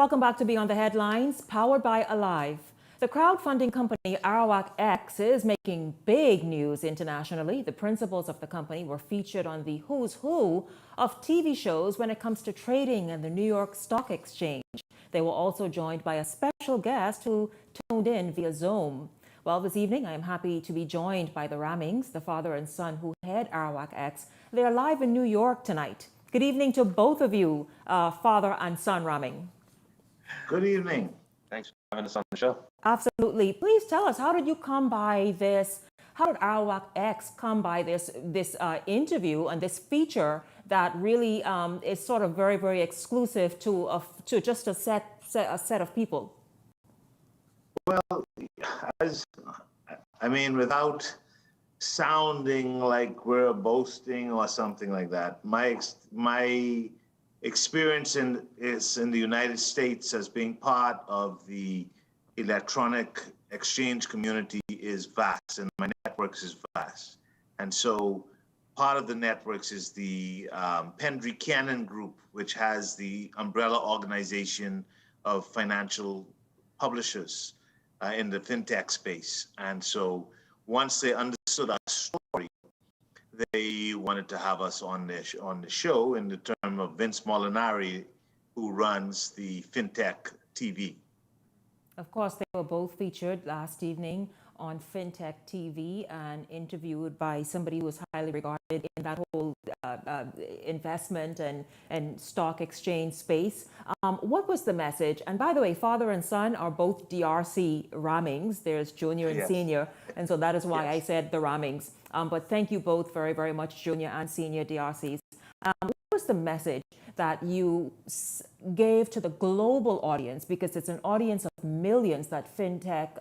Welcome back to Beyond the Headlines, powered by Alive. The crowdfunding company Arawak X is making big news internationally. The principals of the company were featured on the who's who of TV shows when it comes to trading and the New York Stock Exchange. They were also joined by a special guest who tuned in via Zoom. Well, this evening, I am happy to be joined by the Ramings, the father and son who head Arawak X. They are live in New York tonight. Good evening to both of you, father and son Raming. Good evening. Thanks for having us on the show. Absolutely. Please tell us, how did you come by this? How did Arawak X come by this interview and this feature that really is sort of very, very exclusive to just a set of people? Well, without sounding like we're boasting or something like that, my experience is in the United States as being part of the electronic exchange community is vast, and my networks is vast. And so part of the networks is the Pendry Cannon Group, which has the umbrella organization of financial publishers in the fintech space. And so once they understood our story, they wanted to have us on the show in the term of Vince Molinari, who runs the FinTech TV. Of course, they were both featured last evening on FinTech TV and interviewed by somebody who was highly regarded in that whole investment and stock exchange space. What was the message? And by the way, father and son are both DRC Ramings. There's junior and senior. And so that is why I said the Ramings. But thank you both very, very much, junior and senior DRCs. What was the message that you gave to the global audience? Because it's an audience of millions that FinTech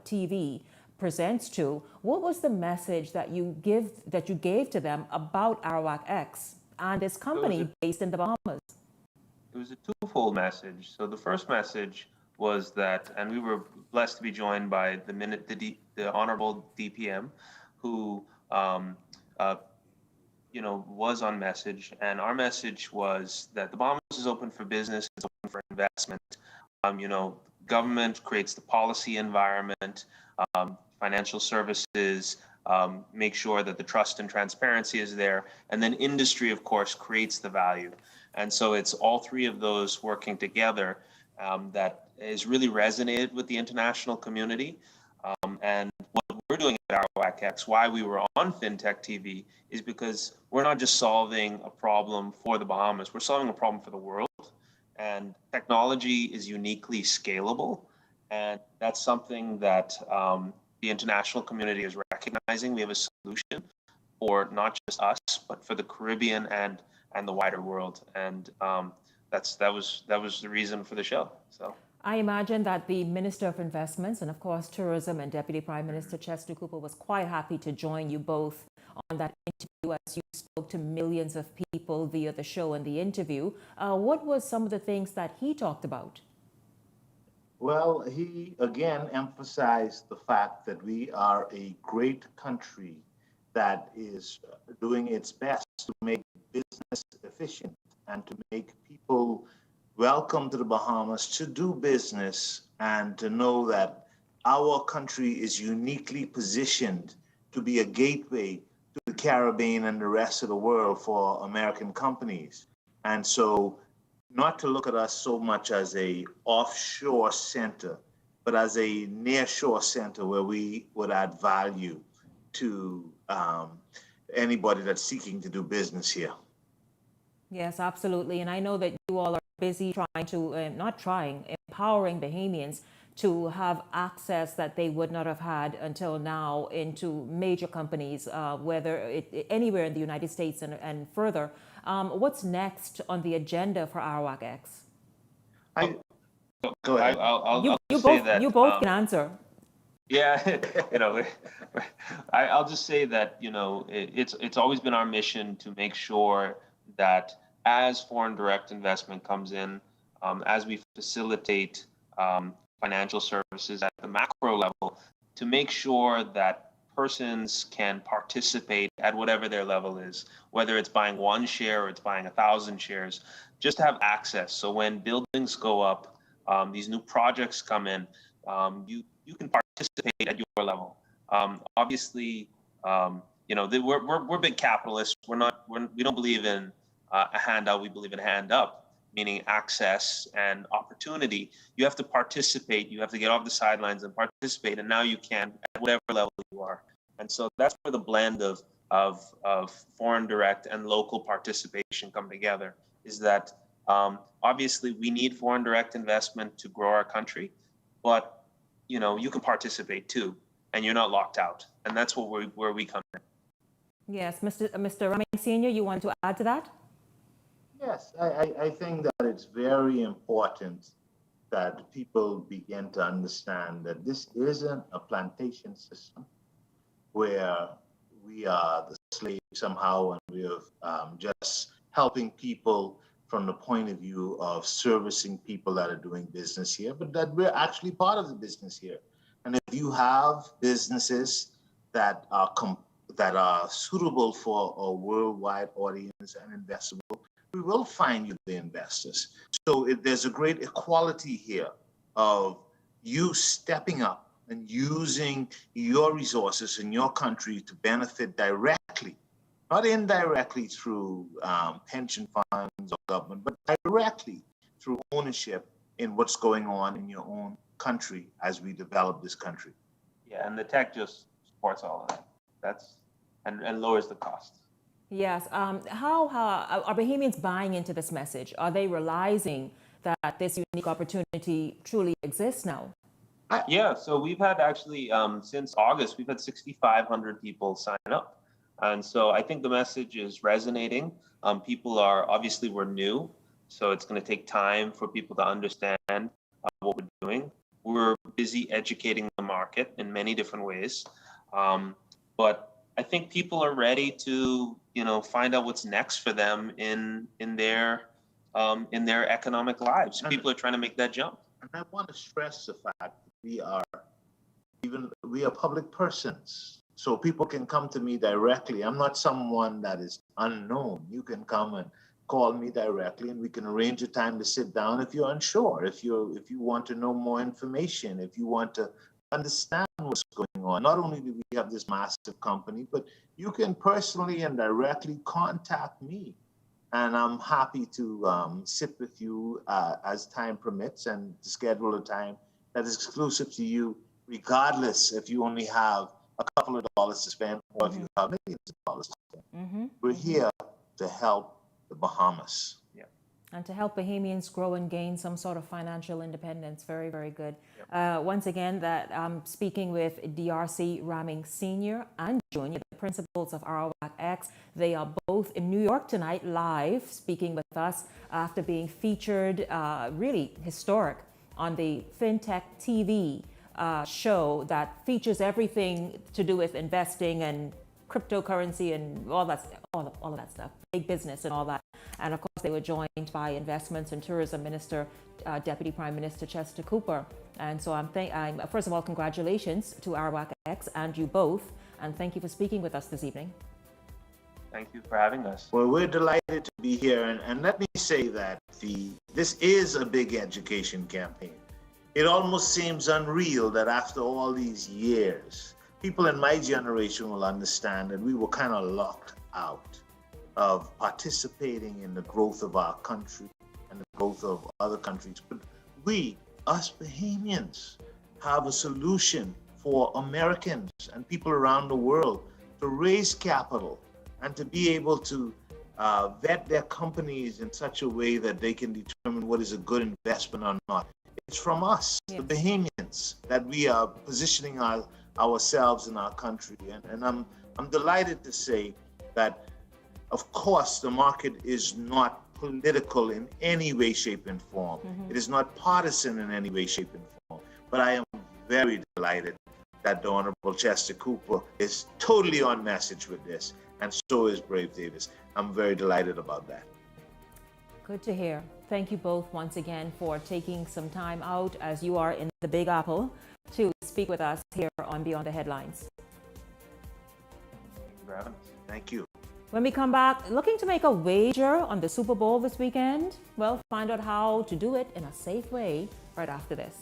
TV presents to. What was the message that you gave to them about Arawak X and this company based in the Bahamas? It was a twofold message. So the first message was that, and we were blessed to be joined by the Honorable DPM, who was on message, and our message was that the Bahamas is open for business, it's open for investment. Government creates the policy environment, financial services, make sure that the trust and transparency is there, and then industry, of course, creates the value. And so it's all three of those working together that has really resonated with the international community. And what we're doing at Arawak X, why we were on FinTech TV, is because we're not just solving a problem for the Bahamas, we're solving a problem for the world. And technology is uniquely scalable. And that's something that the international community is recognizing. We have a solution for not just us, but for the Caribbean and the wider world. And that was the reason for the show. So I imagine that the Minister of Investments and, of course, Tourism and Deputy Prime Minister Chester Cooper was quite happy to join you both on that interview as you spoke to millions of people via the show and the interview. What was some of the things that he talked about? Well, he again emphasized the fact that we are a great country that is doing its best to make business efficient and to make people welcome to the Bahamas to do business and to know that our country is uniquely positioned to be a gateway to the Caribbean and the rest of the world for American companies. And so not to look at us so much as a offshore center, but as a nearshore center where we would add value to anybody that's seeking to do business here. Yes, absolutely. And I know that you all are busy trying to, empowering Bahamians to have access that they would not have had until now into major companies, anywhere in the United States and further. What's next on the agenda for Arawak X? Go ahead. You both can answer. Yeah, I'll just say that, it's always been our mission to make sure that as foreign direct investment comes in, as we facilitate financial services at the macro level, to make sure that persons can participate at whatever their level is, whether it's buying one share or it's buying 1,000 shares, just to have access. So when buildings go up, these new projects come in, you can participate at your level. Obviously, we're big capitalists. We don't believe in a handout. We believe in hand up, meaning access and opportunity. You have to participate. You have to get off the sidelines and participate. And now you can at whatever level you are. And so that's where the blend of foreign direct and local participation come together. Is that obviously we need foreign direct investment to grow our country, but you can participate too, and you're not locked out. And that's where we come in. Yes, Mr. Raming Senior, you want to add to that? Yes, I think that it's very important that people begin to understand that this isn't a plantation system where we are the slave somehow and we're just helping people from the point of view of servicing people that are doing business here, but that we're actually part of the business here. And if you have businesses that are suitable for a worldwide audience and investable, we will find you the investors. So there's a great equality here of you stepping up and using your resources in your country to benefit directly, not indirectly through pension funds or government, but directly through ownership in what's going on in your own country as we develop this country. Yeah, and the tech just supports all of that. And lowers the cost. Yes. How are Bahamians buying into this message? Are they realizing that this unique opportunity truly exists now? Yeah, so we've had actually, since August, we've had 6,500 people sign up. And so I think the message is resonating. People are, obviously we're new, so it's going to take time for people to understand what we're doing. We're busy educating the market in many different ways. But I think people are ready to, find out what's next for them in their economic lives. People are trying to make that jump. And I want to stress the fact that we are public persons. So people can come to me directly. I'm not someone that is unknown. You can come and call me directly and we can arrange a time to sit down if you're unsure, if you want to know more information, if you want to understand what's going on. Not only do we have this massive company, but you can personally and directly contact me. And I'm happy to sit with you as time permits and schedule a time that is exclusive to you, regardless if you only have a couple of dollars to spend or if you have millions of dollars to spend. We're here to help the Bahamas. Yeah. And to help Bahamians grow and gain some sort of financial independence. Very, very good. Yep. Once again, that I'm speaking with DRC Raming Sr. and Jr., the principals of Arawak X. They are both in New York tonight, live, speaking with us after being featured, really historic, on the FinTech TV show that features everything to do with investing and cryptocurrency and all of that stuff, big business and all that. And of course, they were joined by Investments and Tourism Minister, Deputy Prime Minister Chester Cooper. And so first of all, congratulations to Arawak X and you both. And thank you for speaking with us this evening. Thank you for having us. Well, we're delighted to be here. And let me say that this is a big education campaign. It almost seems unreal that after all these years, people in my generation will understand that we were kind of locked out of participating in the growth of our country and the growth of other countries. But we, us Bahamians, have a solution for Americans and people around the world to raise capital and to be able to vet their companies in such a way that they can determine what is a good investment or not. It's from us, the Bahamians, that we are positioning ourselves in our country. And I'm delighted to say that, of course, the market is not political in any way, shape, and form. It is not partisan in any way, shape, and form. But I am very delighted that the Honorable Chester Cooper is totally on message with this, and so is Brave Davis. I'm very delighted about that. Good to hear. Thank you both once again for taking some time out as you are in the Big Apple to speak with us here on Beyond the Headlines. Thank you for having us. Thank you. When we come back, looking to make a wager on the Super Bowl this weekend? Well, find out how to do it in a safe way right after this.